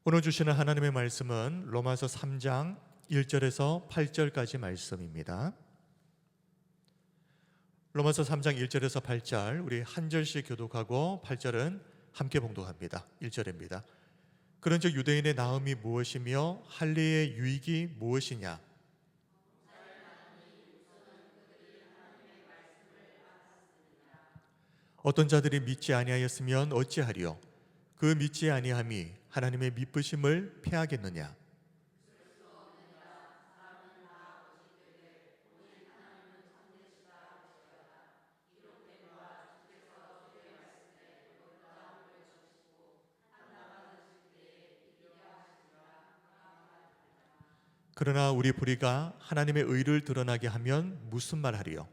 오늘 주시는 하나님의 말씀은 로마서 3장 1절에서 8절까지 말씀입니다. 로마서 3장 1절에서 8절 우리 한 절씩 교독하고 8절은 함께 봉독합니다. 1절입니다. 그런즉 유대인의 나음이 무엇이며 할례의 유익이 무엇이냐? 어떤 자들이 믿지 아니하였으면 어찌하리요? 그 믿지 아니함이 하나님의 미쁘심을 패하겠느냐? 그러나 우리 불의가 하나님의 의를 드러나게 하면 무슨 말하리요?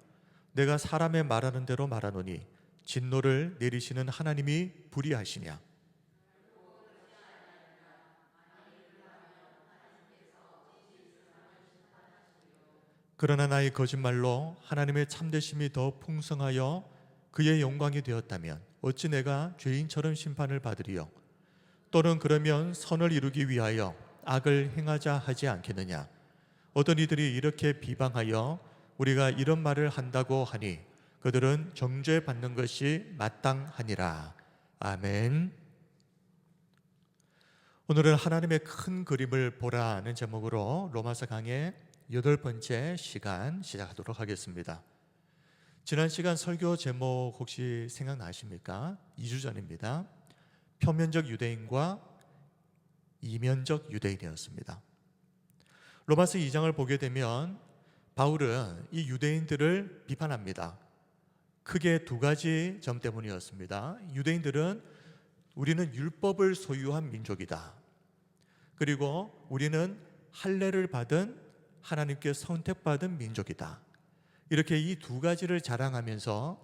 내가 사람의 말하는 대로 말하노니 진노를 내리시는 하나님이 불의하시냐? 그러나 나의 거짓말로 하나님의 참되심이 더 풍성하여 그의 영광이 되었다면 어찌 내가 죄인처럼 심판을 받으리요? 또는 그러면 선을 이루기 위하여 악을 행하자 하지 않겠느냐? 어떤 이들이 이렇게 비방하여 우리가 이런 말을 한다고 하니 그들은 정죄받는 것이 마땅하니라. 아멘. 오늘은 하나님의 큰 그림을 보라는 제목으로 로마서 강의 8번째 시간 시작하도록 하겠습니다. 지난 시간 설교 제목 혹시 생각나십니까? 2주 전입니다. 표면적 유대인과 이면적 유대인이었습니다. 로마서 2장을 보게 되면 바울은 이 유대인들을 비판합니다. 크게 두 가지 점 때문이었습니다. 유대인들은 우리는 율법을 소유한 민족이다. 그리고 우리는 할례를 받은 하나님께 선택받은 민족이다. 이렇게 이 두 가지를 자랑하면서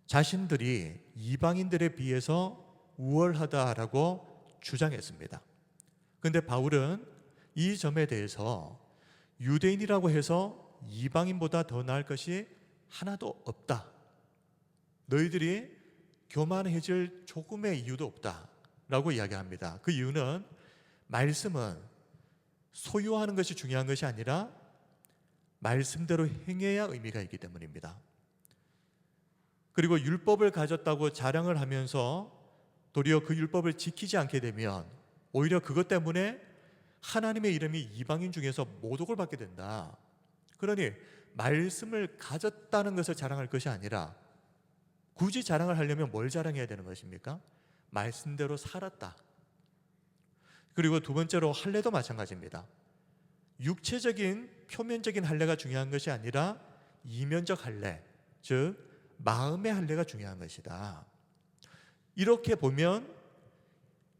자신들이 이방인들에 비해서 우월하다라고 주장했습니다. 그런데 바울은 이 점에 대해서 유대인이라고 해서 이방인보다 더 나을 것이 하나도 없다. 너희들이 교만해질 조금의 이유도 없다라고 이야기합니다. 그 이유는 말씀은 소유하는 것이 중요한 것이 아니라 말씀대로 행해야 의미가 있기 때문입니다. 그리고 율법을 가졌다고 자랑을 하면서 도리어 그 율법을 지키지 않게 되면 오히려 그것 때문에 하나님의 이름이 이방인 중에서 모독을 받게 된다. 그러니 말씀을 가졌다는 것을 자랑할 것이 아니라 굳이 자랑을 하려면 뭘 자랑해야 되는 것입니까? 말씀대로 살았다. 그리고 두 번째로 할례도 마찬가지입니다. 육체적인 표면적인 할례가 중요한 것이 아니라 이면적 할례, 즉 마음의 할례가 중요한 것이다. 이렇게 보면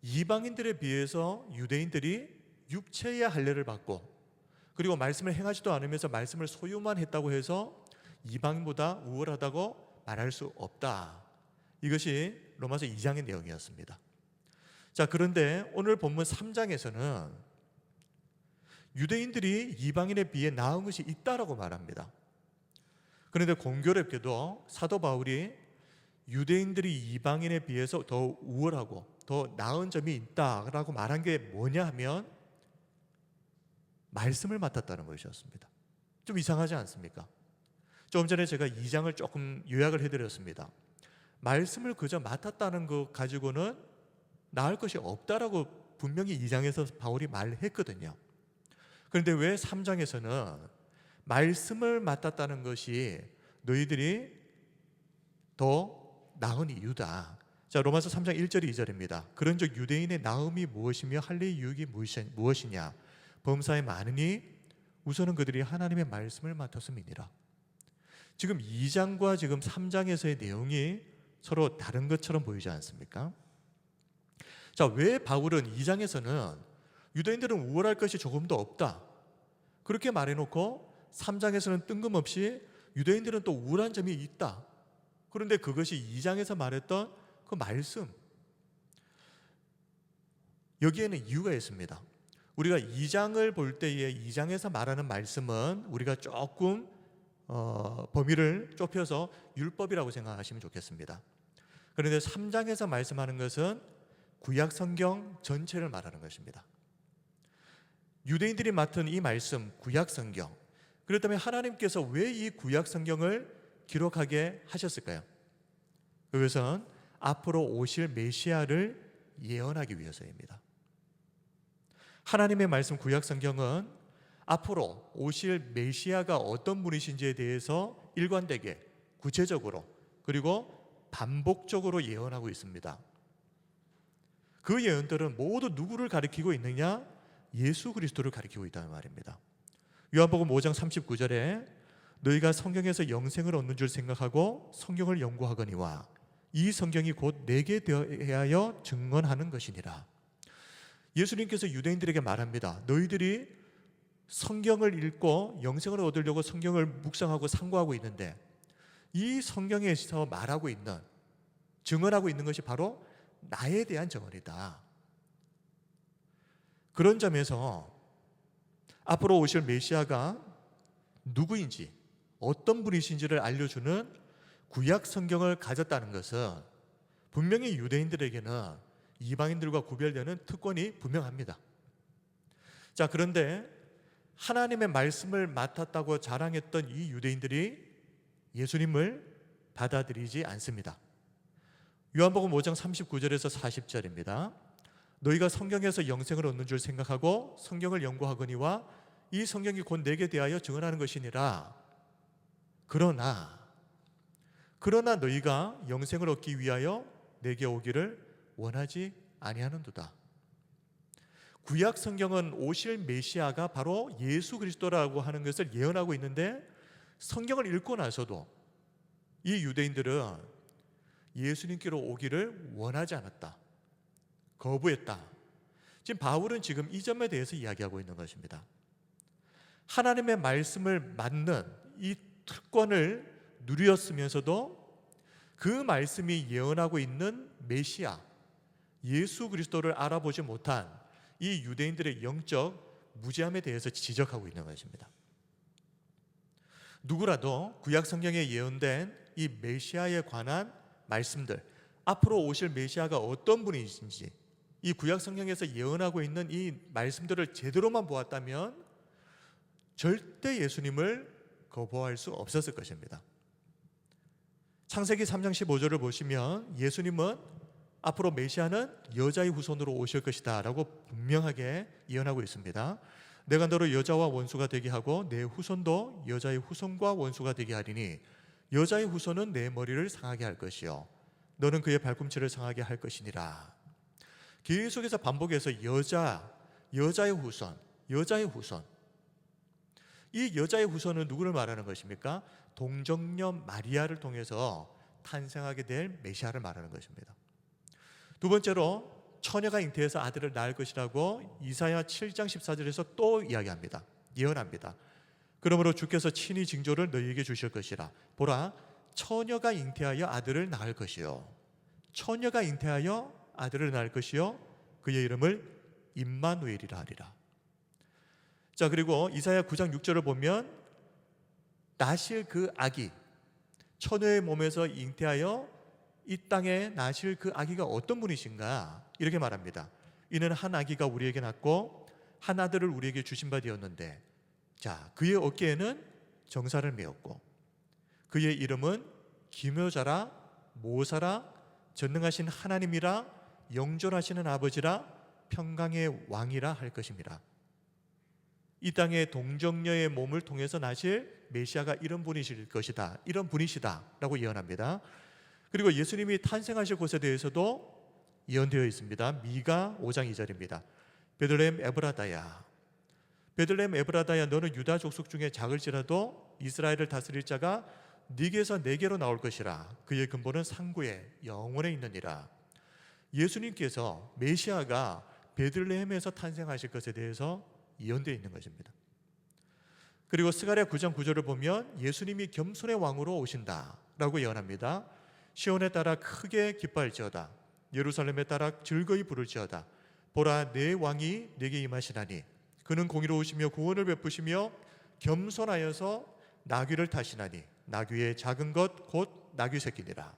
이방인들에 비해서 유대인들이 육체의 할례를 받고 그리고 말씀을 행하지도 않으면서 말씀을 소유만 했다고 해서 이방인보다 우월하다고 말할 수 없다. 이것이 로마서 2장의 내용이었습니다. 자, 그런데 오늘 본문 3장에서는 유대인들이 이방인에 비해 나은 것이 있다라고 말합니다. 그런데 공교롭게도 사도 바울이 유대인들이 이방인에 비해서 더 우월하고 더 나은 점이 있다라고 말한 게 뭐냐 하면 말씀을 맡았다는 것이었습니다. 좀 이상하지 않습니까? 조금 전에 제가 2장을 조금 요약을 해드렸습니다. 말씀을 그저 맡았다는 것 가지고는 나을 것이 없다라고 분명히 2장에서 바울이 말했거든요. 그런데 왜 3장에서는 말씀을 맡았다는 것이 너희들이 더 나은 이유다. 자, 로마서 3장 1절 2절입니다. 그런즉 유대인의 나음이 무엇이며 할례의 유익이 무엇이냐? 범사에 많으니 우선은 그들이 하나님의 말씀을 맡았음이니라. 지금 2장과 지금 3장에서의 내용이 서로 다른 것처럼 보이지 않습니까? 자, 왜 바울은 2장에서는 유대인들은 우월할 것이 조금도 없다 그렇게 말해놓고 3장에서는 뜬금없이 유대인들은 또 우월한 점이 있다. 그런데 그것이 2장에서 말했던 그 말씀, 여기에는 이유가 있습니다. 우리가 2장을 볼 때에 2장에서 말하는 말씀은 우리가 조금 범위를 좁혀서 율법이라고 생각하시면 좋겠습니다. 그런데 3장에서 말씀하는 것은 구약 성경 전체를 말하는 것입니다. 유대인들이 맡은 이 말씀, 구약 성경. 그렇다면 하나님께서 왜 이 구약 성경을 기록하게 하셨을까요? 그것은 앞으로 오실 메시아를 예언하기 위해서입니다. 하나님의 말씀 구약 성경은 앞으로 오실 메시아가 어떤 분이신지에 대해서 일관되게 구체적으로 그리고 반복적으로 예언하고 있습니다. 그 예언들은 모두 누구를 가리키고 있느냐? 예수 그리스도를 가리키고 있다는 말입니다. 요한복음 5장 39절에 너희가 성경에서 영생을 얻는 줄 생각하고 성경을 연구하거니와 이 성경이 곧 내게 대하여 증언하는 것이니라. 예수님께서 유대인들에게 말합니다. 너희들이 성경을 읽고 영생을 얻으려고 성경을 묵상하고 상고하고 있는데 이 성경에서 말하고 있는, 증언하고 있는 것이 바로 나에 대한 증언이다. 그런 점에서 앞으로 오실 메시아가 누구인지 어떤 분이신지를 알려주는 구약 성경을 가졌다는 것은 분명히 유대인들에게는 이방인들과 구별되는 특권이 분명합니다. 자, 그런데 하나님의 말씀을 맡았다고 자랑했던 이 유대인들이 예수님을 받아들이지 않습니다. 요한복음 5장 39절에서 40절입니다. 너희가 성경에서 영생을 얻는 줄 생각하고 성경을 연구하거니와 이 성경이 곧 내게 대하여 증언하는 것이니라. 그러나 너희가 영생을 얻기 위하여 내게 오기를 원하지 아니하는도다. 구약 성경은 오실 메시아가 바로 예수 그리스도라고 하는 것을 예언하고 있는데 성경을 읽고 나서도 이 유대인들은 예수님께로 오기를 원하지 않았다. 거부했다. 지금 바울은 지금 이 점에 대해서 이야기하고 있는 것입니다. 하나님의 말씀을 맡는 이 특권을 누렸으면서도 그 말씀이 예언하고 있는 메시아 예수 그리스도를 알아보지 못한 이 유대인들의 영적 무지함에 대해서 지적하고 있는 것입니다. 누구라도 구약 성경에 예언된 이 메시아에 관한 말씀들, 앞으로 오실 메시아가 어떤 분이신지 이 구약 성경에서 예언하고 있는 이 말씀들을 제대로만 보았다면 절대 예수님을 거부할 수 없었을 것입니다. 창세기 3장 15절을 보시면 예수님은 앞으로 메시아는 여자의 후손으로 오실 것이다 라고 분명하게 예언하고 있습니다. 내가 너를 여자와 원수가 되게 하고 내 후손도 여자의 후손과 원수가 되게 하리니 여자의 후손은 내 머리를 상하게 할 것이요 너는 그의 발꿈치를 상하게 할 것이니라. 계속해서 반복해서 여자의 후손. 이 여자의 후손은 누구를 말하는 것입니까? 동정녀 마리아를 통해서 탄생하게 될 메시아를 말하는 것입니다. 두 번째로 처녀가 잉태해서 아들을 낳을 것이라고 이사야 7장 14절에서 또 이야기합니다. 예언합니다. 그러므로 주께서 친히 징조를 너희에게 주실 것이라. 보라, 처녀가 잉태하여 아들을 낳을 것이요 처녀가 잉태하여 아들을 낳을 것이요 그의 이름을 임마누엘이라 하리라. 자, 그리고 이사야 9장 6절을 보면 나실 그 아기, 처녀의 몸에서 잉태하여 이 땅에 나실 그 아기가 어떤 분이신가 이렇게 말합니다. 이는 한 아기가 우리에게 낳고 한 아들을 우리에게 주신 바 되었는데 자, 그의 어깨에는 정사를 메었고 그의 이름은 기묘자라 모사라 전능하신 하나님이라 영존하시는 아버지라 평강의 왕이라 할 것입니다. 이 땅의 동정녀의 몸을 통해서 나실 메시아가 이런 분이실 것이다, 이런 분이시다 라고 예언합니다. 그리고 예수님이 탄생하실 곳에 대해서도 예언되어 있습니다. 미가 5장 2절입니다. 베들레헴 에브라다야 너는 유다 족속 중에 작을지라도 이스라엘을 다스릴 자가 네게서 내게로 나올 것이라. 그의 근본은 상구에 영원에 있느니라. 예수님께서 메시아가 베들레헴에서 탄생하실 것에 대해서 예언되어 있는 것입니다. 그리고 스가랴 9장 9절을 보면 예수님이 겸손의 왕으로 오신다라고 예언합니다. 시온에 따라 크게 기뻐할지어다. 예루살렘에 따라 즐거이 부를지어다. 보라, 내 왕이 내게 임하시나니 그는 공의로우시며 구원을 베푸시며 겸손하여서 나귀를 타시나니 나귀의 작은 것 곧 나귀 새끼니라.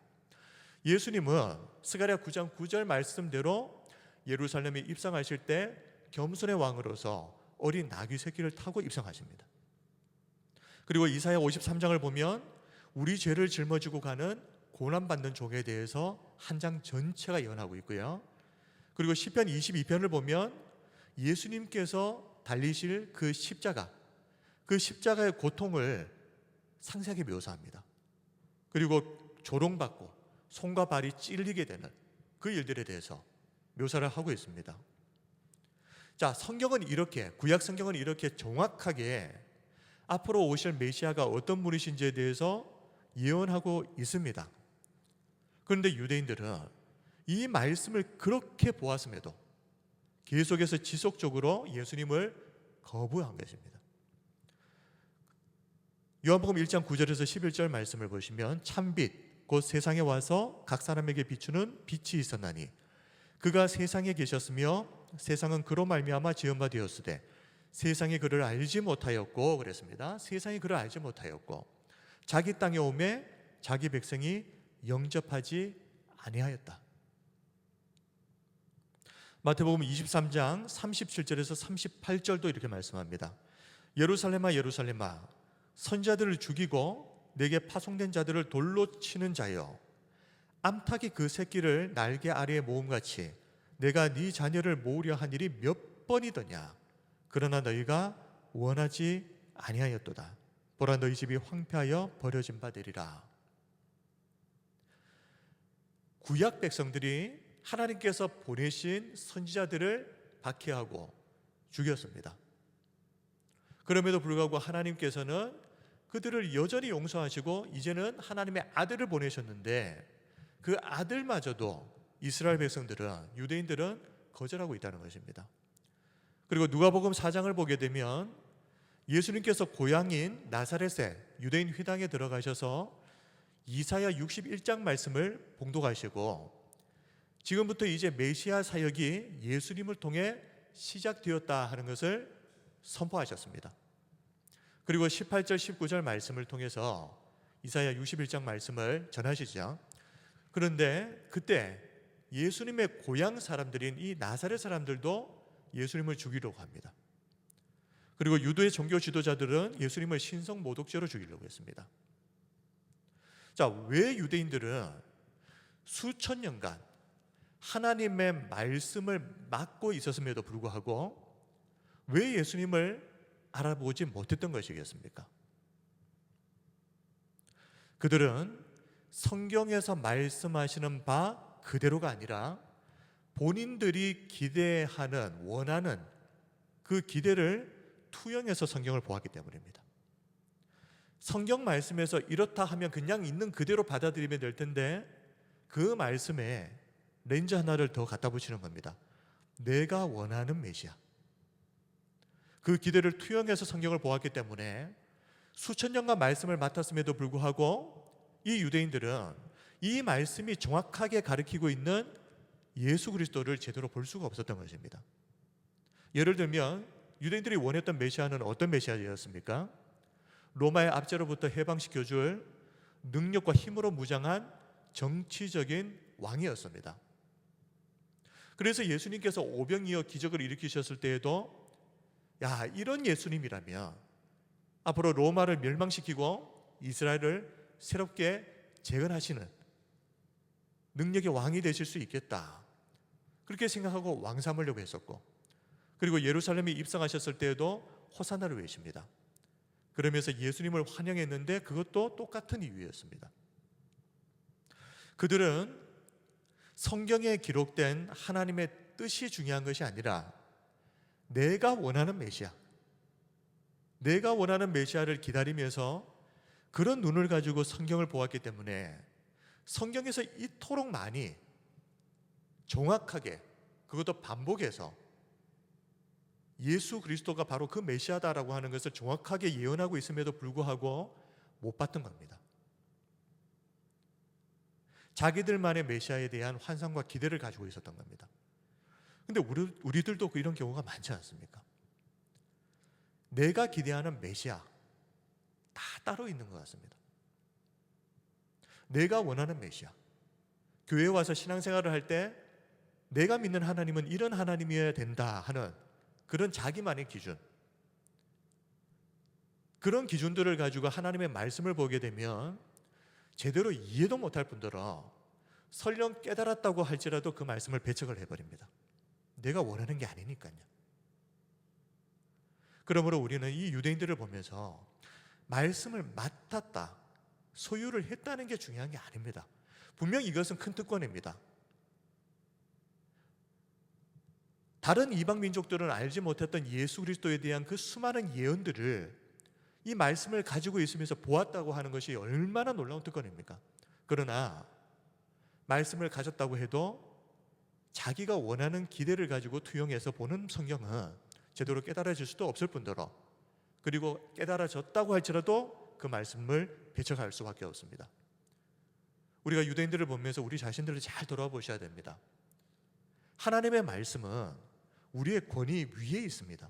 예수님은 스가랴 9장 9절 말씀대로 예루살렘에 입성하실 때 겸손의 왕으로서 어린 나귀 새끼를 타고 입성하십니다. 그리고 이사야 53장을 보면 우리 죄를 짊어지고 가는 고난받는 종에 대해서 한 장 전체가 예언하고 있고요. 그리고 시편 22편을 보면 예수님께서 달리실 그 십자가의 고통을 상세하게 묘사합니다. 그리고 조롱받고 손과 발이 찔리게 되는 그 일들에 대해서 묘사를 하고 있습니다. 자, 성경은 이렇게, 구약 성경은 이렇게 정확하게 앞으로 오실 메시아가 어떤 분이신지에 대해서 예언하고 있습니다. 그런데 유대인들은 이 말씀을 그렇게 보았음에도 계속해서 지속적으로 예수님을 거부한 것입니다. 요한복음 1장 9절에서 11절 말씀을 보시면 참빛 곧 세상에 와서 각 사람에게 비추는 빛이 있었나니 그가 세상에 계셨으며 세상은 그로 말미암아 지은 바 되었으되 세상이 그를 알지 못하였고, 그랬습니다. 세상이 그를 알지 못하였고 자기 땅에 오매 자기 백성이 영접하지 아니하였다. 마태복음 23장 37절에서 38절도 이렇게 말씀합니다. 예루살렘아 예루살렘아 선자들을 죽이고 내게 파송된 자들을 돌로 치는 자여, 암탉이 그 새끼를 날개 아래에 모음같이 내가 네 자녀를 모으려 한 일이 몇 번이더냐. 그러나 너희가 원하지 아니하였도다. 보라 너희 집이 황폐하여 버려진 바 되리라. 구약 백성들이 하나님께서 보내신 선지자들을 박해하고 죽였습니다. 그럼에도 불구하고 하나님께서는 그들을 여전히 용서하시고 이제는 하나님의 아들을 보내셨는데 그 아들마저도 이스라엘 백성들은, 유대인들은 거절하고 있다는 것입니다. 그리고 누가복음 4장을 보게 되면 예수님께서 고향인 나사렛에 유대인 회당에 들어가셔서 이사야 61장 말씀을 봉독하시고 지금부터 이제 메시아 사역이 예수님을 통해 시작되었다 하는 것을 선포하셨습니다. 그리고 18절 19절 말씀을 통해서 이사야 61장 말씀을 전하시죠. 그런데 그때 예수님의 고향 사람들인 이 나사렛 사람들도 예수님을 죽이려고 합니다. 그리고 유도의 종교 지도자들은 예수님을 신성 모독죄로 죽이려고 했습니다. 자, 왜 유대인들은 수천 년간 하나님의 말씀을 막고 있었음에도 불구하고 왜 예수님을 알아보지 못했던 것이겠습니까? 그들은 성경에서 말씀하시는 바 그대로가 아니라 본인들이 기대하는, 원하는 그 기대를 투영해서 성경을 보았기 때문입니다. 성경 말씀에서 이렇다 하면 그냥 있는 그대로 받아들이면 될 텐데 그 말씀에 렌즈 하나를 더 갖다 붙이는 겁니다. 내가 원하는 메시아. 그 기대를 투영해서 성경을 보았기 때문에 수천 년간 말씀을 맡았음에도 불구하고 이 유대인들은 이 말씀이 정확하게 가리키고 있는 예수 그리스도를 제대로 볼 수가 없었던 것입니다. 예를 들면 유대인들이 원했던 메시아는 어떤 메시아였습니까? 로마의 압제로부터 해방시켜줄 능력과 힘으로 무장한 정치적인 왕이었습니다. 그래서 예수님께서 오병이어 기적을 일으키셨을 때에도 야, 이런 예수님이라면 앞으로 로마를 멸망시키고 이스라엘을 새롭게 재건하시는 능력의 왕이 되실 수 있겠다. 그렇게 생각하고 왕 삼으려고 했었고, 그리고 예루살렘에 입성하셨을 때에도 호산나를 외칩니다. 그러면서 예수님을 환영했는데 그것도 똑같은 이유였습니다. 그들은 성경에 기록된 하나님의 뜻이 중요한 것이 아니라 내가 원하는 메시아, 내가 원하는 메시아를 기다리면서 그런 눈을 가지고 성경을 보았기 때문에 성경에서 이토록 많이 정확하게, 그것도 반복해서 예수 그리스도가 바로 그 메시아다라고 하는 것을 정확하게 예언하고 있음에도 불구하고 못 봤던 겁니다. 자기들만의 메시아에 대한 환상과 기대를 가지고 있었던 겁니다. 근데 우리들도 이런 경우가 많지 않습니까? 내가 기대하는 메시아 다 따로 있는 것 같습니다. 내가 원하는 메시아, 교회에 와서 신앙생활을 할 때 내가 믿는 하나님은 이런 하나님이어야 된다 하는 그런 자기만의 기준, 그런 기준들을 가지고 하나님의 말씀을 보게 되면 제대로 이해도 못할 뿐더러 설령 깨달았다고 할지라도 그 말씀을 배척을 해버립니다. 내가 원하는 게 아니니까요. 그러므로 우리는 이 유대인들을 보면서 말씀을 맡았다, 소유를 했다는 게 중요한 게 아닙니다. 분명히 이것은 큰 특권입니다. 다른 이방 민족들은 알지 못했던 예수 그리스도에 대한 그 수많은 예언들을 이 말씀을 가지고 있으면서 보았다고 하는 것이 얼마나 놀라운 특권입니까? 그러나 말씀을 가졌다고 해도 자기가 원하는 기대를 가지고 투영해서 보는 성경은 제대로 깨달아질 수도 없을 뿐더러, 그리고 깨달아졌다고 할지라도 그 말씀을 배척할 수밖에 없습니다. 우리가 유대인들을 보면서 우리 자신들을 잘 돌아보셔야 됩니다. 하나님의 말씀은 우리의 권위 위에 있습니다.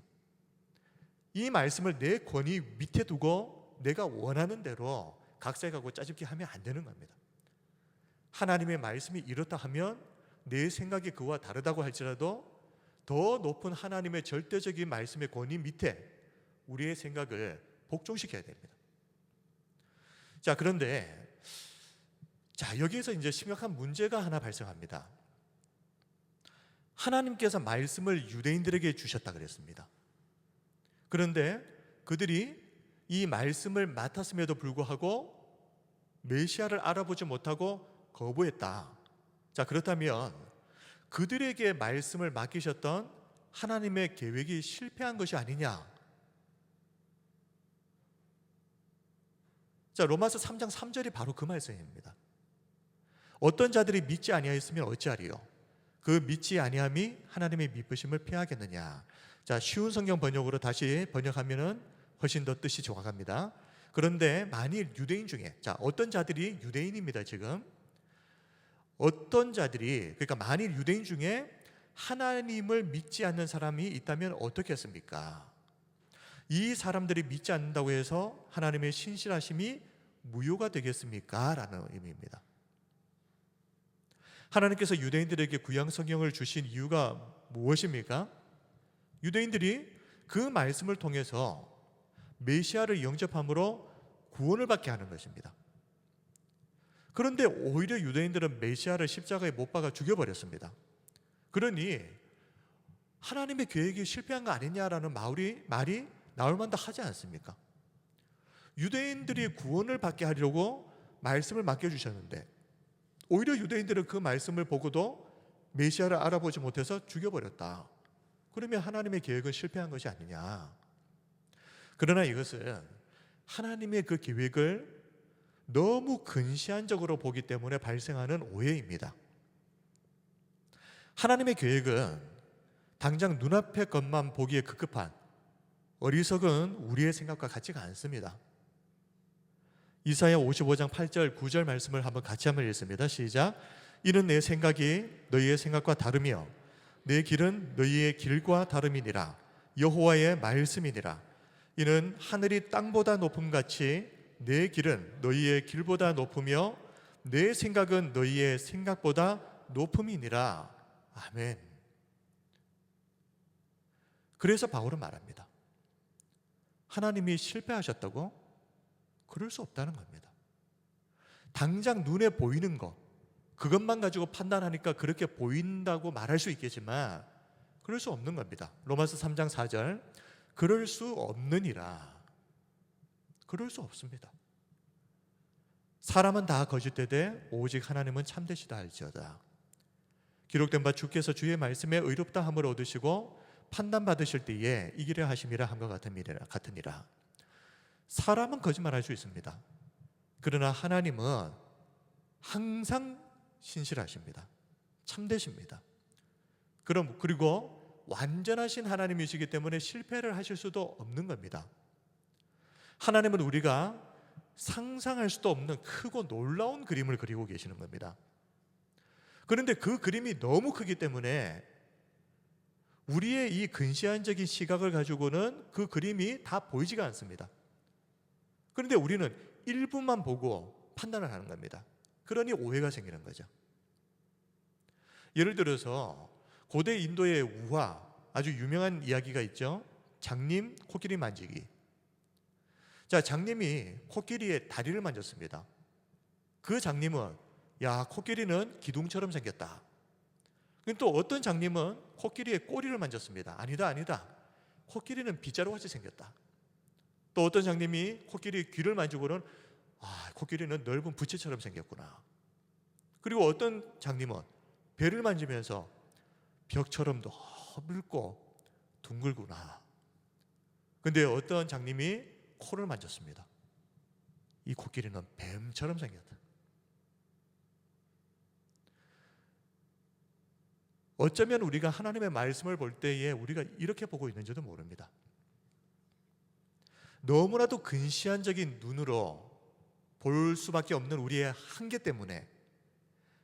이 말씀을 내 권위 밑에 두고 내가 원하는 대로 각색하고 짜집기 하면 안 되는 겁니다. 하나님의 말씀이 이렇다 하면 내 생각이 그와 다르다고 할지라도 더 높은 하나님의 절대적인 말씀의 권위 밑에 우리의 생각을 복종시켜야 됩니다. 자, 그런데 여기에서 이제 심각한 문제가 하나 발생합니다. 하나님께서 말씀을 유대인들에게 주셨다 그랬습니다. 그런데 그들이 이 말씀을 맡았음에도 불구하고 메시아를 알아보지 못하고 거부했다. 자, 그렇다면 그들에게 말씀을 맡기셨던 하나님의 계획이 실패한 것이 아니냐? 자, 로마서 3장 3절이 바로 그 말씀입니다. 어떤 자들이 믿지 아니하였으면 어찌하리요? 그 믿지 아니함이 하나님의 미쁘심을 피하겠느냐? 자, 쉬운 성경 번역으로 다시 번역하면은 훨씬 더 뜻이 정확합니다. 그런데 만일 유대인 중에, 어떤 자들이 유대인입니다. 지금 어떤 자들이, 그러니까 만일 유대인 중에 하나님을 믿지 않는 사람이 있다면 어떻겠습니까? 이 사람들이 믿지 않는다고 해서 하나님의 신실하심이 무효가 되겠습니까? 라는 의미입니다. 하나님께서 유대인들에게 구약 성경을 주신 이유가 무엇입니까? 유대인들이 그 말씀을 통해서 메시아를 영접함으로 구원을 받게 하는 것입니다. 그런데 오히려 유대인들은 메시아를 십자가에 못 박아 죽여버렸습니다. 그러니 하나님의 계획이 실패한 거 아니냐라는 말이 나올 만도 하지 않습니까? 유대인들이 구원을 받게 하려고 말씀을 맡겨주셨는데 오히려 유대인들은 그 말씀을 보고도 메시아를 알아보지 못해서 죽여버렸다. 그러면 하나님의 계획은 실패한 것이 아니냐? 그러나 이것은 하나님의 그 계획을 너무 근시안적으로 보기 때문에 발생하는 오해입니다. 하나님의 계획은 당장 눈앞의 것만 보기에 급급한 어리석은 우리의 생각과 같지가 않습니다. 이사야 55장 8절 9절 말씀을 같이 한번 읽습니다. 시작. 이는 내 생각이 너희의 생각과 다르며 내 길은 너희의 길과 다름이니라. 여호와의 말씀이니라. 이는 하늘이 땅보다 높음같이 내 길은 너희의 길보다 높으며 내 생각은 너희의 생각보다 높음이니라. 아멘. 그래서 바울은 말합니다. 하나님이 실패하셨다고? 그럴 수 없다는 겁니다. 당장 눈에 보이는 것, 그것만 가지고 판단하니까 그렇게 보인다고 말할 수 있겠지만 그럴 수 없는 겁니다. 로마서 3장 4절 그럴 수 없느니라. 그럴 수 없습니다. 사람은 다 거짓되되 오직 하나님은 참되시다 할지어다. 기록된 바 주께서 주의 말씀에 의롭다 함을 얻으시고 판단받으실 때에 이기려 하심이라 함과 같으니라. 사람은 거짓말할 수 있습니다. 그러나 하나님은 항상 신실하십니다. 참되십니다. 그리고 완전하신 하나님이시기 때문에 실패를 하실 수도 없는 겁니다. 하나님은 우리가 상상할 수도 없는 크고 놀라운 그림을 그리고 계시는 겁니다. 그런데 그 그림이 너무 크기 때문에 우리의 이 근시안적인 시각을 가지고는 그 그림이 다 보이지가 않습니다. 그런데 우리는 일부만 보고 판단을 하는 겁니다. 그러니 오해가 생기는 거죠. 예를 들어서 고대 인도의 우화, 아주 유명한 이야기가 있죠. 장님 코끼리 만지기. 자, 장님이 코끼리의 다리를 만졌습니다. 그 장님은 야, 코끼리는 기둥처럼 생겼다. 또 어떤 장님은 코끼리의 꼬리를 만졌습니다. 아니다, 아니다. 코끼리는 빗자루같이 생겼다. 또 어떤 장님이 코끼리 귀를 만지고는 코끼리는 넓은 부채처럼 생겼구나. 그리고 어떤 장님은 배를 만지면서 벽처럼 넓고 둥글구나. 근데 어떤 장님이 코를 만졌습니다. 이 코끼리는 뱀처럼 생겼다. 어쩌면 우리가 하나님의 말씀을 볼 때에 우리가 이렇게 보고 있는지도 모릅니다. 너무나도 근시안적인 눈으로 볼 수밖에 없는 우리의 한계 때문에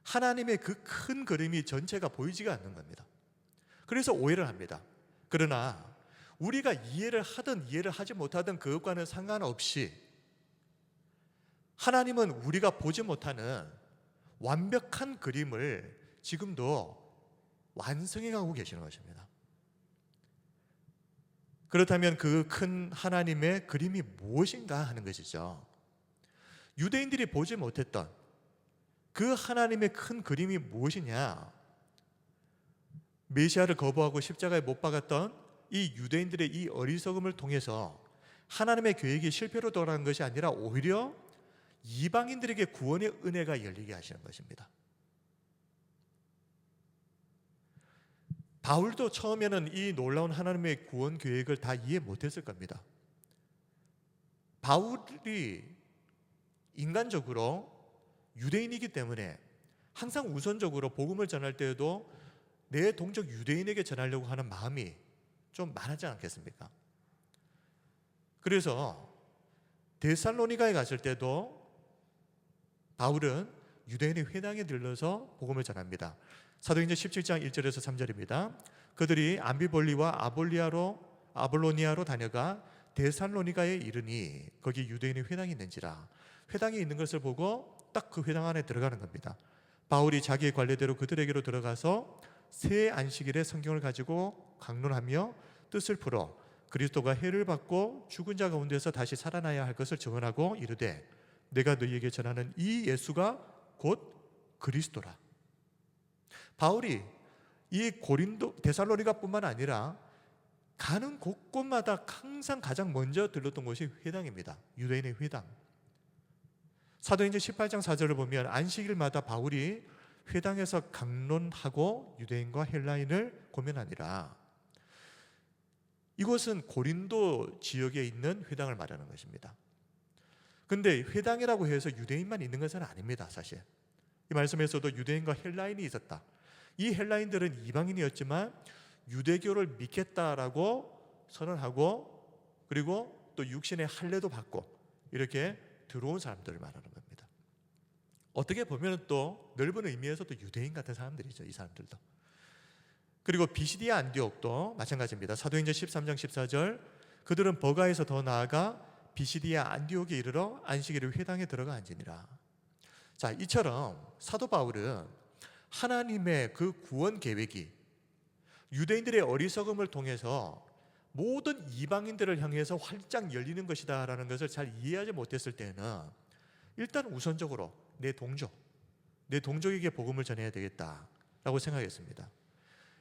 하나님의 그 큰 그림이 전체가 보이지가 않는 겁니다. 그래서 오해를 합니다. 그러나 우리가 이해를 하든 이해를 하지 못하든 그것과는 상관없이 하나님은 우리가 보지 못하는 완벽한 그림을 지금도 완성해 가고 계시는 것입니다. 그렇다면 그 큰 하나님의 그림이 무엇인가 하는 것이죠. 유대인들이 보지 못했던 그 하나님의 큰 그림이 무엇이냐? 메시아를 거부하고 십자가에 못 박았던 이 유대인들의 이 어리석음을 통해서 하나님의 계획이 실패로 돌아간 것이 아니라 오히려 이방인들에게 구원의 은혜가 열리게 하시는 것입니다. 바울도 처음에는 이 놀라운 하나님의 구원 계획을 다 이해 못했을 겁니다. 바울이 인간적으로 유대인이기 때문에 항상 우선적으로 복음을 전할 때에도 내 동족 유대인에게 전하려고 하는 마음이 좀 많았지 않겠습니까? 그래서 데살로니가에 갔을 때도 바울은 유대인의 회당에 들러서 복음을 전합니다. 사도행전 17장 1절에서 3절입니다. 그들이 암비볼리와 아볼로니아로 다녀가 데살로니가에 이르니 거기 유대인의 회당이 있는지라. 회당이 있는 것을 보고 딱 그 회당 안에 들어가는 겁니다. 바울이 자기의 관례대로 그들에게로 들어가서 새 안식일에 성경을 가지고 강론하며 뜻을 풀어 그리스도가 해를 받고 죽은 자 가운데서 다시 살아나야 할 것을 증언하고 이르되 내가 너희에게 전하는 이 예수가 곧 그리스도라. 바울이 이 데살로니가뿐만 아니라 가는 곳곳마다 항상 가장 먼저 들렀던 곳이 회당입니다. 유대인의 회당. 사도행전 18장 4절을 보면 안식일마다 바울이 회당에서 강론하고 유대인과 헬라인을 고면하니라. 이곳은 고린도 지역에 있는 회당을 말하는 것입니다. 근데 회당이라고 해서 유대인만 있는 것은 아닙니다. 사실 이 말씀에서도 유대인과 헬라인이 있었다. 이 헬라인들은 이방인이었지만 유대교를 믿겠다라고 선언하고 그리고 또 육신의 할례도 받고 이렇게 들어온 사람들을 말하는 겁니다. 어떻게 보면 또 넓은 의미에서도 유대인 같은 사람들이죠. 이 사람들도. 그리고 비시디아 안디옥도 마찬가지입니다. 사도행전 13장 14절 그들은 버가에서 더 나아가 비시디아 안디옥에 이르러 안식일의 회당에 들어가 앉으니라. 자, 이처럼 사도 바울은 하나님의 그 구원 계획이 유대인들의 어리석음을 통해서 모든 이방인들을 향해서 활짝 열리는 것이다 라는 것을 잘 이해하지 못했을 때는 일단 우선적으로 내 동족에게 복음을 전해야 되겠다라고 생각했습니다.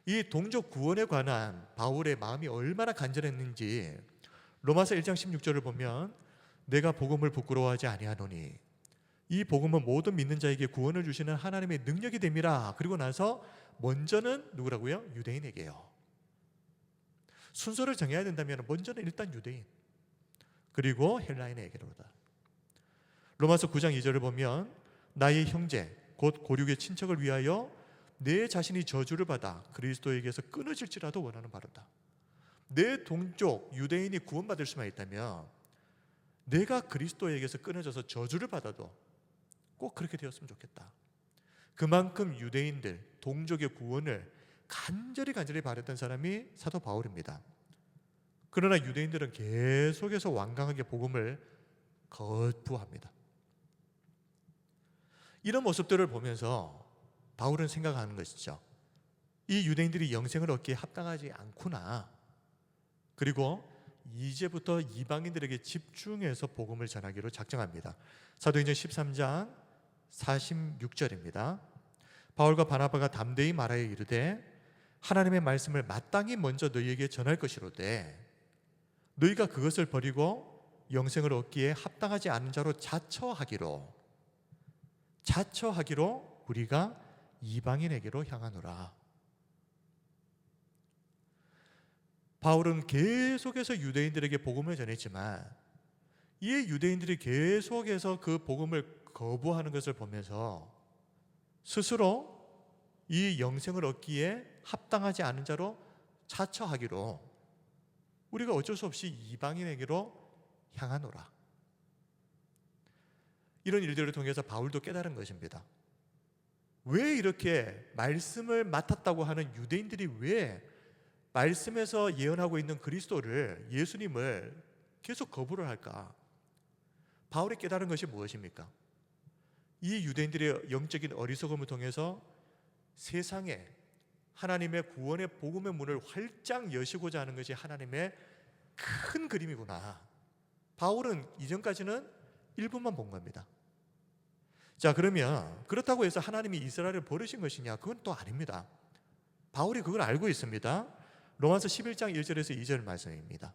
이 동족 구원에 관한 바울의 마음이 얼마나 간절했는지 로마서 1장 16절을 보면 내가 복음을 부끄러워하지 아니하노니 이 복음은 모든 믿는 자에게 구원을 주시는 하나님의 능력이 됨이라. 그리고 나서 먼저는 누구라고요? 유대인에게요. 순서를 정해야 된다면 먼저는 일단 유대인 그리고 헬라인에게로다. 로마서 9장 2절을 보면 나의 형제 곧 고륙의 친척을 위하여 내 자신이 저주를 받아 그리스도에게서 끊어질지라도 원하는 바로다. 내 동족 유대인이 구원받을 수만 있다면 내가 그리스도에게서 끊어져서 저주를 받아도 꼭 그렇게 되었으면 좋겠다. 그만큼 유대인들 동족의 구원을 간절히 바랬던 사람이 사도 바울입니다. 그러나 유대인들은 계속해서 완강하게 복음을 거부합니다. 이런 모습들을 보면서 바울은 생각하는 것이죠. 이 유대인들이 영생을 얻기에 합당하지 않구나. 그리고 이제부터 이방인들에게 집중해서 복음을 전하기로 작정합니다. 사도행전 13장 46절입니다. 바울과 바나바가 담대히 말하여 이르되 하나님의 말씀을 마땅히 먼저 너희에게 전할 것이로되 너희가 그것을 버리고 영생을 얻기에 합당하지 않은 자로 자처하기로 우리가 이방인에게로 향하노라. 바울은 계속해서 유대인들에게 복음을 전했지만 이 유대인들이 계속해서 그 복음을 거부하는 것을 보면서 스스로 이 영생을 얻기에 합당하지 않은 자로 자처하기로 우리가 어쩔 수 없이 이방인에게로 향하노라. 이런 일들을 통해서 바울도 깨달은 것입니다. 왜 이렇게 말씀을 맡았다고 하는 유대인들이 왜 말씀에서 예언하고 있는 그리스도를, 예수님을 계속 거부를 할까? 바울이 깨달은 것이 무엇입니까? 이 유대인들의 영적인 어리석음을 통해서 세상에 하나님의 구원의 복음의 문을 활짝 여시고자 하는 것이 하나님의 큰 그림이구나. 바울은 이전까지는 일부만 본 겁니다. 자, 그러면 그렇다고 해서 하나님이 이스라엘을 버리신 것이냐? 그건 또 아닙니다. 바울이 그걸 알고 있습니다. 로마서 11장 1절에서 2절 말씀입니다.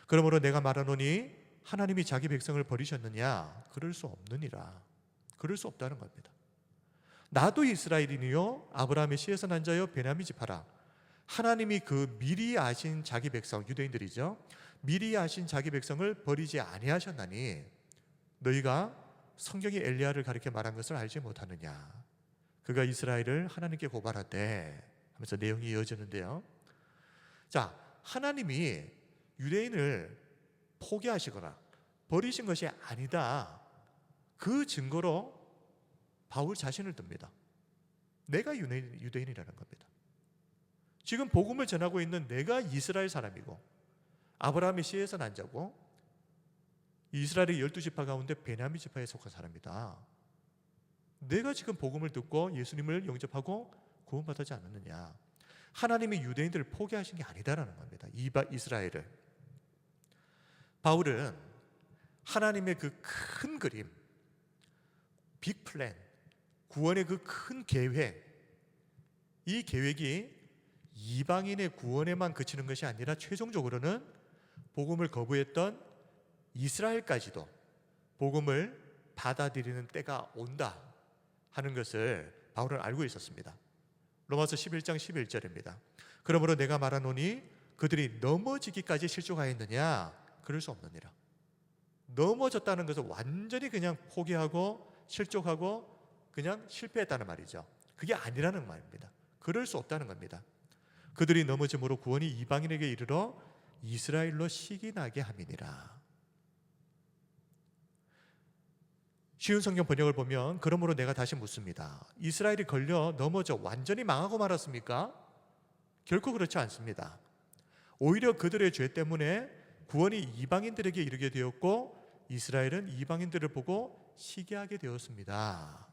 그러므로 내가 말하노니 하나님이 자기 백성을 버리셨느냐? 그럴 수 없느니라. 그럴 수 없다는 겁니다. 나도 이스라엘이니요 아브라함의 씨에서 난 자여 베냐민 지파라. 하나님이 그 미리 아신 자기 백성, 유대인들이죠, 미리 아신 자기 백성을 버리지 아니하셨나니 너희가 성경이 엘리야를 가리켜 말한 것을 알지 못하느냐. 그가 이스라엘을 하나님께 고발하되 하면서 내용이 이어지는데요. 자, 하나님이 유대인을 포기하시거나 버리신 것이 아니다. 그 증거로 바울 자신을 듭니다. 내가 유대인이라는 겁니다. 지금 복음을 전하고 있는 내가 이스라엘 사람이고 아브라함의 씨에서 난 자고 이스라엘의 12지파 가운데 베냐민 지파에 속한 사람이다. 내가 지금 복음을 듣고 예수님을 영접하고 구원받지 않았느냐. 하나님이 유대인들을 포기하신 게 아니다라는 겁니다. 이스라엘을. 바울은 하나님의 그 큰 그림, 빅 플랜, 구원의 그 큰 계획, 이 계획이 이방인의 구원에만 그치는 것이 아니라 최종적으로는 복음을 거부했던 이스라엘까지도 복음을 받아들이는 때가 온다 하는 것을 바울은 알고 있었습니다. 로마서 11장 11절입니다. 그러므로 내가 말하노니 그들이 넘어지기까지 실족하였느냐? 그럴 수 없느니라. 넘어졌다는 것은 완전히 그냥 포기하고 실족하고 그냥 실패했다는 말이죠. 그게 아니라는 말입니다. 그럴 수 없다는 겁니다. 그들이 넘어짐으로 구원이 이방인에게 이르러 이스라엘로 시기나게 함이니라. 쉬운 성경 번역을 보면 그러므로 내가 다시 묻습니다. 이스라엘이 걸려 넘어져 완전히 망하고 말았습니까? 결코 그렇지 않습니다. 오히려 그들의 죄 때문에 구원이 이방인들에게 이르게 되었고 이스라엘은 이방인들을 보고 시기하게 되었습니다.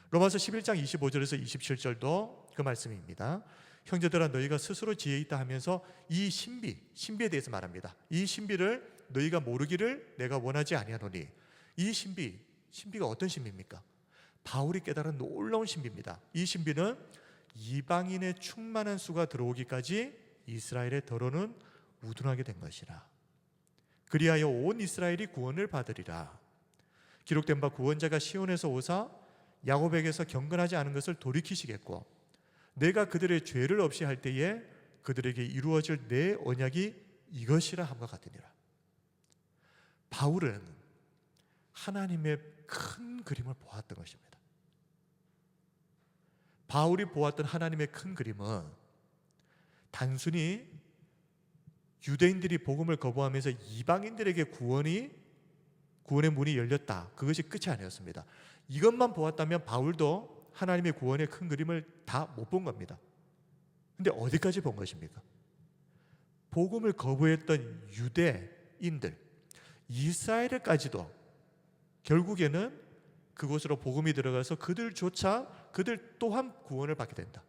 로마서 11장 25절에서 27절도 그 말씀입니다. 형제들아 너희가 스스로 지혜 있다 하면서 이 신비에 대해서 말합니다. 이 신비를 너희가 모르기를 내가 원하지 아니하노니. 이 신비가 어떤 신비입니까? 바울이 깨달은 놀라운 신비입니다. 이 신비는 이방인의 충만한 수가 들어오기까지 이스라엘의 더러는 우둔하게 된 것이라. 그리하여 온 이스라엘이 구원을 받으리라. 기록된 바 구원자가 시온에서 오사 야곱에게서 경건하지 않은 것을 돌이키시겠고 내가 그들의 죄를 없이 할 때에 그들에게 이루어질 내 언약이 이것이라 함과 같으니라. 바울은 하나님의 큰 그림을 보았던 것입니다. 바울이 보았던 하나님의 큰 그림은 단순히 유대인들이 복음을 거부하면서 이방인들에게 구원의 문이 열렸다, 그것이 끝이 아니었습니다. 이것만 보았다면 바울도 하나님의 구원의 큰 그림을 다 못 본 겁니다. 근데 어디까지 본 것입니까? 복음을 거부했던 유대인들, 이스라엘까지도 결국에는 그곳으로 복음이 들어가서 그들조차 그들 또한 구원을 받게 된다.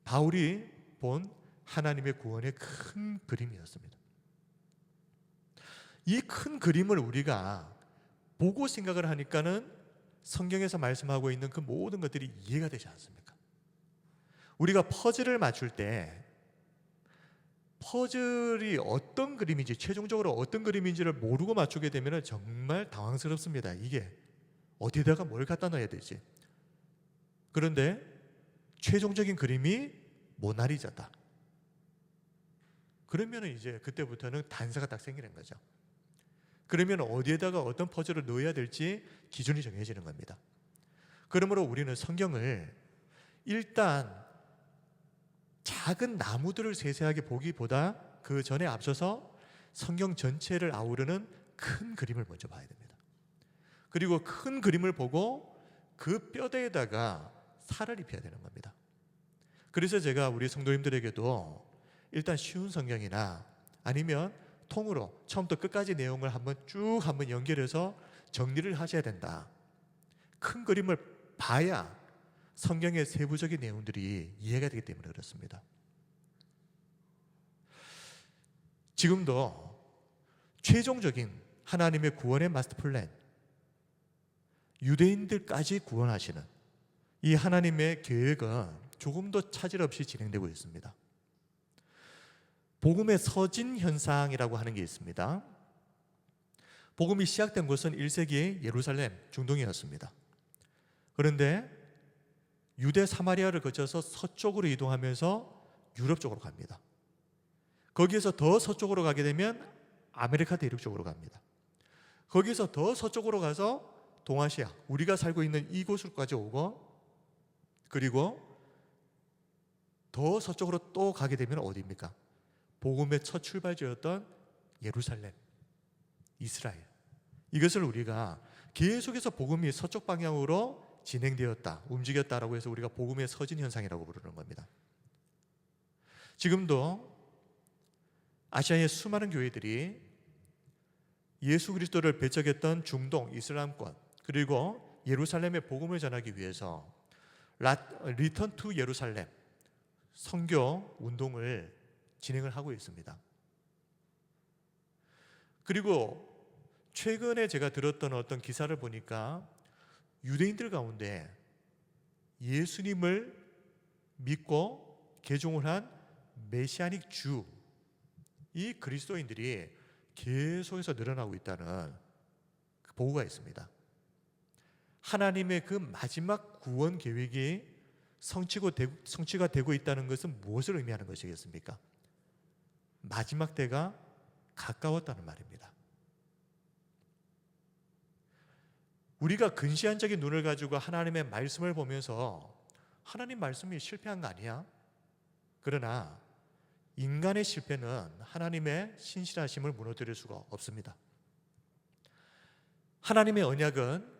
바울이 본 하나님의 구원의 큰 그림이었습니다. 이 큰 그림을 우리가 보고 생각을 하니까는 성경에서 말씀하고 있는 그 모든 것들이 이해가 되지 않습니까? 우리가 퍼즐을 맞출 때 퍼즐이 어떤 그림인지, 최종적으로 어떤 그림인지를 모르고 맞추게 되면 정말 당황스럽습니다. 이게 어디다가 뭘 갖다 넣어야 되지? 그런데 최종적인 그림이 모나리자다. 그러면 이제 그때부터는 단서가 딱 생기는 거죠. 그러면 어디에다가 어떤 퍼즐을 넣어야 될지 기준이 정해지는 겁니다. 그러므로 우리는 성경을 일단 작은 나무들을 세세하게 보기보다 그 전에 앞서서 성경 전체를 아우르는 큰 그림을 먼저 봐야 됩니다. 그리고 큰 그림을 보고 그 뼈대에다가 살을 입혀야 되는 겁니다. 그래서 제가 우리 성도님들에게도 일단 쉬운 성경이나 아니면 통으로 처음부터 끝까지 내용을 한번 연결해서 정리를 하셔야 된다. 큰 그림을 봐야 성경의 세부적인 내용들이 이해가 되기 때문에 그렇습니다. 지금도 최종적인 하나님의 구원의 마스터 플랜, 유대인들까지 구원하시는 이 하나님의 계획은 조금도 차질 없이 진행되고 있습니다. 복음의 서진 현상이라고 하는 게 있습니다. 복음이 시작된 곳은 1세기 예루살렘 중동이었습니다. 그런데 유대 사마리아를 거쳐서 서쪽으로 이동하면서 유럽 쪽으로 갑니다. 거기에서 더 서쪽으로 가게 되면 아메리카 대륙 쪽으로 갑니다. 거기에서 더 서쪽으로 가서 동아시아, 우리가 살고 있는 이곳으로까지 오고, 그리고 더 서쪽으로 또 가게 되면 어디입니까? 복음의 첫 출발지였던 예루살렘, 이스라엘. 이것을 우리가 계속해서 복음이 서쪽 방향으로 진행되었다, 움직였다라고 해서 우리가 복음의 서진 현상이라고 부르는 겁니다. 지금도 아시아의 수많은 교회들이 예수 그리스도를 배척했던 중동 이슬람권, 그리고 예루살렘의 복음을 전하기 위해서 리턴 투 예루살렘 선교 운동을 진행을 하고 있습니다. 그리고 최근에 제가 들었던 어떤 기사를 보니까 유대인들 가운데 예수님을 믿고 개종을 한 메시아닉 주, 이 그리스도인들이 계속해서 늘어나고 있다는 보고가 있습니다. 하나님의 그 마지막 구원 계획이 성취가 되고 있다는 것은 무엇을 의미하는 것이겠습니까? 마지막 때가 가까웠다는 말입니다. 우리가 근시안적인 눈을 가지고 하나님의 말씀을 보면서 하나님 말씀이 실패한 거 아니야? 그러나 인간의 실패는 하나님의 신실하심을 무너뜨릴 수가 없습니다. 하나님의 언약은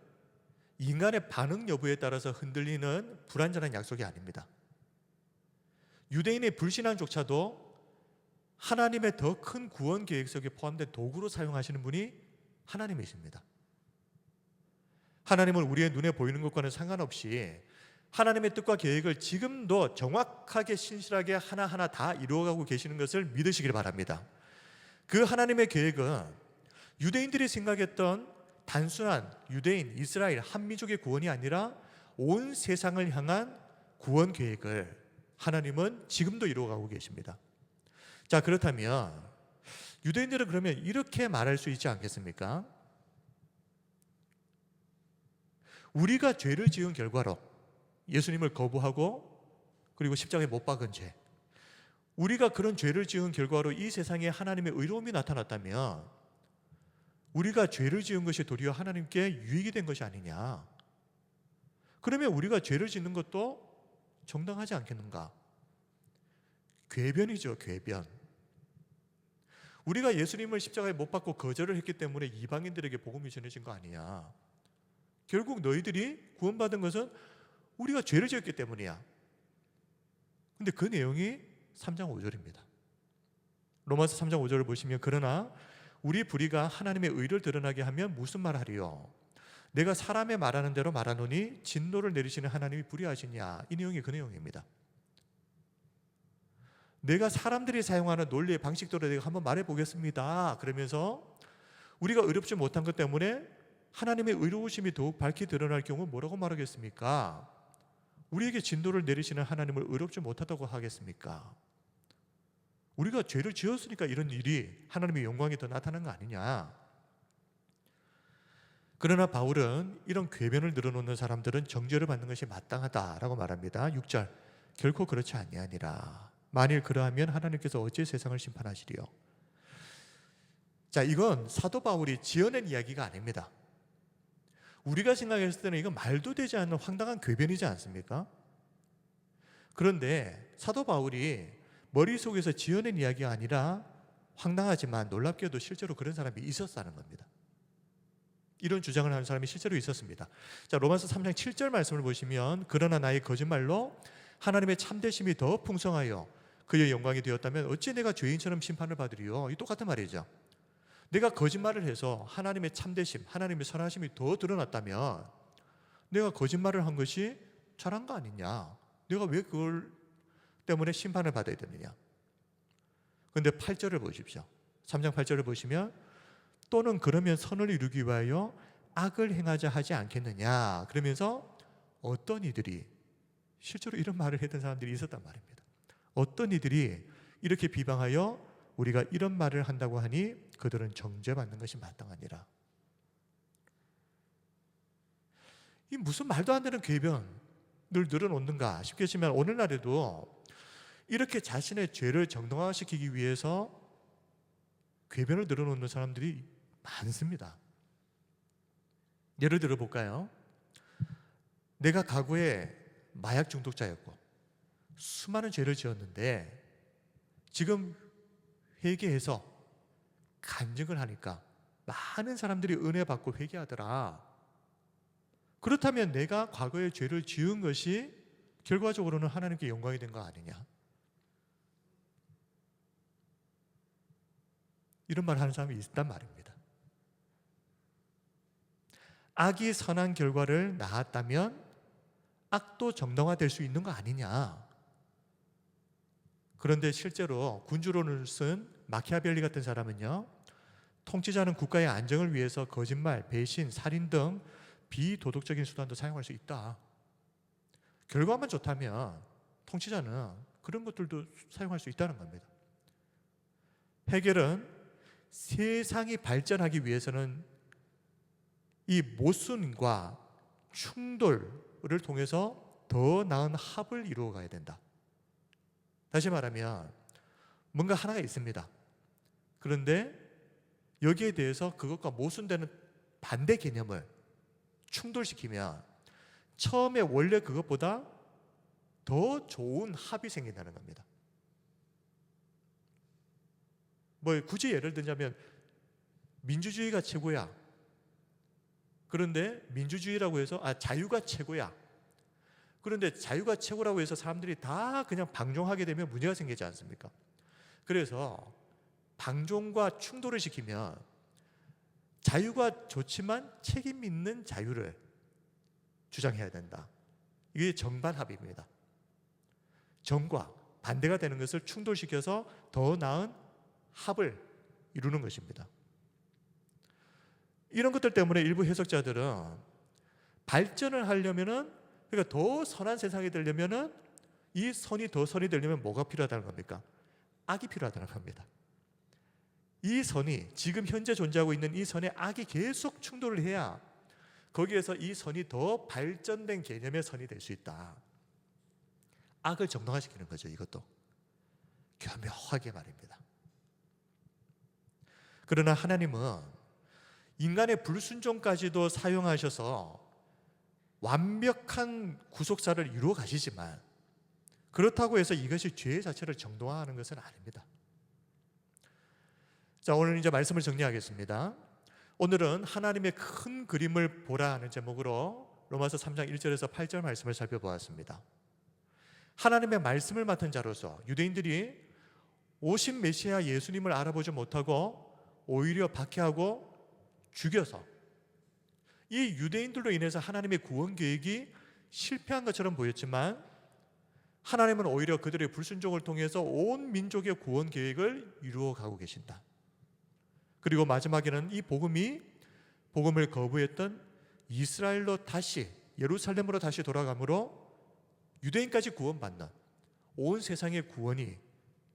인간의 반응 여부에 따라서 흔들리는 불완전한 약속이 아닙니다. 유대인의 불신앙조차도 하나님의 더 큰 구원 계획 속에 포함된 도구로 사용하시는 분이 하나님이십니다. 하나님은 우리의 눈에 보이는 것과는 상관없이 하나님의 뜻과 계획을 지금도 정확하게 신실하게 하나하나 다 이루어가고 계시는 것을 믿으시길 바랍니다. 그 하나님의 계획은 유대인들이 생각했던 단순한 유대인, 이스라엘, 한민족의 구원이 아니라 온 세상을 향한 구원 계획을 하나님은 지금도 이루어가고 계십니다. 자, 그렇다면 유대인들은 그러면 이렇게 말할 수 있지 않겠습니까? 우리가 죄를 지은 결과로 예수님을 거부하고 그리고 십자가에 못 박은 죄, 우리가 그런 죄를 지은 결과로 이 세상에 하나님의 의로움이 나타났다면 우리가 죄를 지은 것이 도리어 하나님께 유익이 된 것이 아니냐? 그러면 우리가 죄를 짓는 것도 정당하지 않겠는가? 궤변이죠, 궤변. 우리가 예수님을 십자가에 못 박고 거절을 했기 때문에 이방인들에게 복음이 전해진 거 아니냐? 결국 너희들이 구원받은 것은 우리가 죄를 지었기 때문이야. 근데 그 내용이 3장 5절입니다. 로마서 3장 5절을 보시면, 그러나 우리 불의가 하나님의 의를 드러나게 하면 무슨 말 하리요? 내가 사람의 말하는 대로 말하노니 진노를 내리시는 하나님이 불의하시냐, 이 내용이 그 내용입니다. 내가 사람들이 사용하는 논리의 방식대로 내가 한번 말해보겠습니다 그러면서 우리가 의롭지 못한 것 때문에 하나님의 의로우심이 더욱 밝히 드러날 경우 뭐라고 말하겠습니까? 우리에게 진노를 내리시는 하나님을 의롭지 못하다고 하겠습니까? 우리가 죄를 지었으니까 이런 일이 하나님의 영광이 더 나타난 거 아니냐. 그러나 바울은 이런 궤변을 늘어놓는 사람들은 정죄를 받는 것이 마땅하다라고 말합니다. 6절, 결코 그렇지 아니하니라. 만일 그러하면 하나님께서 어찌 세상을 심판하시리요. 자, 이건 사도 바울이 지어낸 이야기가 아닙니다. 우리가 생각했을 때는 이건 말도 되지 않는 황당한 궤변이지 않습니까? 그런데 사도 바울이 머릿속에서 지어낸 이야기가 아니라 황당하지만 놀랍게도 실제로 그런 사람이 있었다는 겁니다. 이런 주장을 하는 사람이 실제로 있었습니다. 자, 로마서 3장 7절 말씀을 보시면 그러나 나의 거짓말로 하나님의 참되심이 더 풍성하여 그의 영광이 되었다면 어찌 내가 죄인처럼 심판을 받으리요. 이 똑같은 말이죠. 내가 거짓말을 해서 하나님의 참되심, 하나님의 선하심이 더 드러났다면 내가 거짓말을 한 것이 잘한 거 아니냐. 내가 왜 그걸 때문에 심판을 받아야 되느냐. 그런데 8절을 보십시오. 3장 8절을 보시면 또는 그러면 선을 이루기 위하여 악을 행하자 하지 않겠느냐. 그러면서 어떤 이들이, 실제로 이런 말을 했던 사람들이 있었단 말입니다. 어떤 이들이 이렇게 비방하여 우리가 이런 말을 한다고 하니 그들은 정죄받는 것이 마땅하니라. 이 무슨 말도 안 되는 궤변을 늘어놓는가 싶겠지만 오늘날에도 이렇게 자신의 죄를 정당화시키기 위해서 궤변을 늘어놓는 사람들이 많습니다. 예를 들어 볼까요? 내가 과거에 마약 중독자였고 수많은 죄를 지었는데 지금 회개해서 간증을 하니까 많은 사람들이 은혜 받고 회개하더라. 그렇다면 내가 과거에 죄를 지은 것이 결과적으로는 하나님께 영광이 된 거 아니냐? 이런 말 하는 사람이 있단 말입니다. 악이 선한 결과를 낳았다면 악도 정당화될 수 있는 거 아니냐? 그런데 실제로 군주론을 쓴 마키아벨리 같은 사람은요, 통치자는 국가의 안정을 위해서 거짓말, 배신, 살인 등 비도덕적인 수단도 사용할 수 있다. 결과만 좋다면 통치자는 그런 것들도 사용할 수 있다는 겁니다. 헤겔은 세상이 발전하기 위해서는 이 모순과 충돌을 통해서 더 나은 합을 이루어 가야 된다. 다시 말하면 뭔가 하나가 있습니다. 그런데 여기에 대해서 그것과 모순되는 반대 개념을 충돌시키면 처음에 원래 그것보다 더 좋은 합이 생긴다는 겁니다. 뭐 굳이 예를 들자면 민주주의가 최고야. 그런데 민주주의라고 해서 자유가 최고야. 그런데 자유가 최고라고 해서 사람들이 다 그냥 방종하게 되면 문제가 생기지 않습니까? 그래서 방종과 충돌을 시키면 자유가 좋지만 책임 있는 자유를 주장해야 된다. 이게 정반합입니다. 정과 반대가 되는 것을 충돌시켜서 더 나은 합을 이루는 것입니다. 이런 것들 때문에 일부 해석자들은 발전을 하려면은, 그러니까 더 선한 세상이 되려면은 이 선이 더 선이 되려면 뭐가 필요하다는 겁니까? 악이 필요하다는 겁니다. 이 선이 지금 현재 존재하고 있는 이 선에 악이 계속 충돌을 해야 거기에서 이 선이 더 발전된 개념의 선이 될 수 있다. 악을 정당화시키는 거죠. 이것도 교묘하게 말입니다. 그러나 하나님은 인간의 불순종까지도 사용하셔서 완벽한 구속사를 이루어 가시지만 그렇다고 해서 이것이 죄 자체를 정당화하는 것은 아닙니다. 자, 오늘 이제 말씀을 정리하겠습니다. 오늘은 하나님의 큰 그림을 보라 하는 제목으로 로마서 3장 1절에서 8절 말씀을 살펴보았습니다. 하나님의 말씀을 맡은 자로서 유대인들이 오신 메시아 예수님을 알아보지 못하고 오히려 박해하고 죽여서 이 유대인들로 인해서 하나님의 구원 계획이 실패한 것처럼 보였지만 하나님은 오히려 그들의 불순종을 통해서 온 민족의 구원 계획을 이루어가고 계신다. 그리고 마지막에는 이 복음을 거부했던 이스라엘로 다시 예루살렘으로 다시 돌아가므로 유대인까지 구원받는 온 세상의 구원이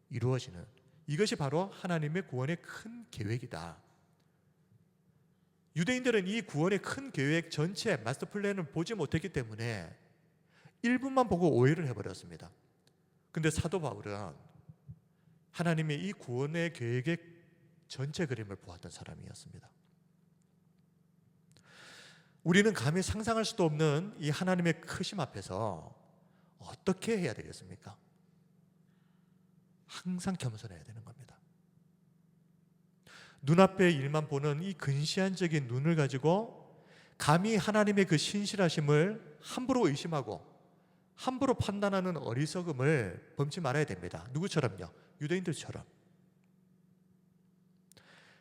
이루어지는, 이것이 바로 하나님의 구원의 큰 계획이다. 유대인들은 이 구원의 큰 계획 전체 마스터 플랜을 보지 못했기 때문에 일부만 보고 오해를 해버렸습니다. 근데 사도 바울은 하나님의 이 구원의 계획의 전체 그림을 보았던 사람이었습니다. 우리는 감히 상상할 수도 없는 이 하나님의 크심 앞에서 어떻게 해야 되겠습니까? 항상 겸손해야 되는 겁니다. 눈앞의 일만 보는 이 근시안적인 눈을 가지고 감히 하나님의 그 신실하심을 함부로 의심하고 함부로 판단하는 어리석음을 범치 말아야 됩니다. 누구처럼요? 유대인들처럼.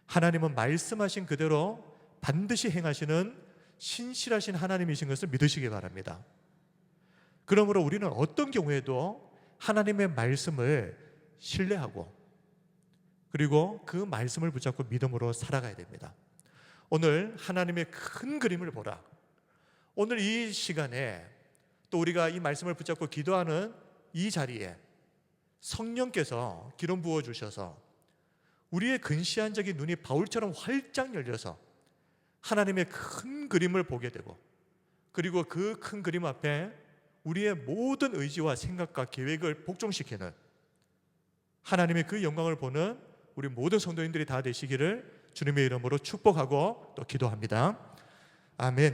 하나님은 말씀하신 그대로 반드시 행하시는 신실하신 하나님이신 것을 믿으시기 바랍니다. 그러므로 우리는 어떤 경우에도 하나님의 말씀을 신뢰하고 그리고 그 말씀을 붙잡고 믿음으로 살아가야 됩니다. 오늘 하나님의 큰 그림을 보라. 오늘 이 시간에 또 우리가 이 말씀을 붙잡고 기도하는 이 자리에 성령께서 기름 부어 주셔서 우리의 근시안적인 눈이 바울처럼 활짝 열려서 하나님의 큰 그림을 보게 되고 그리고 그 큰 그림 앞에 우리의 모든 의지와 생각과 계획을 복종시키는 하나님의 그 영광을 보는 우리 모든 성도님들이 다 되시기를 주님의 이름으로 축복하고 또 기도합니다. 아멘.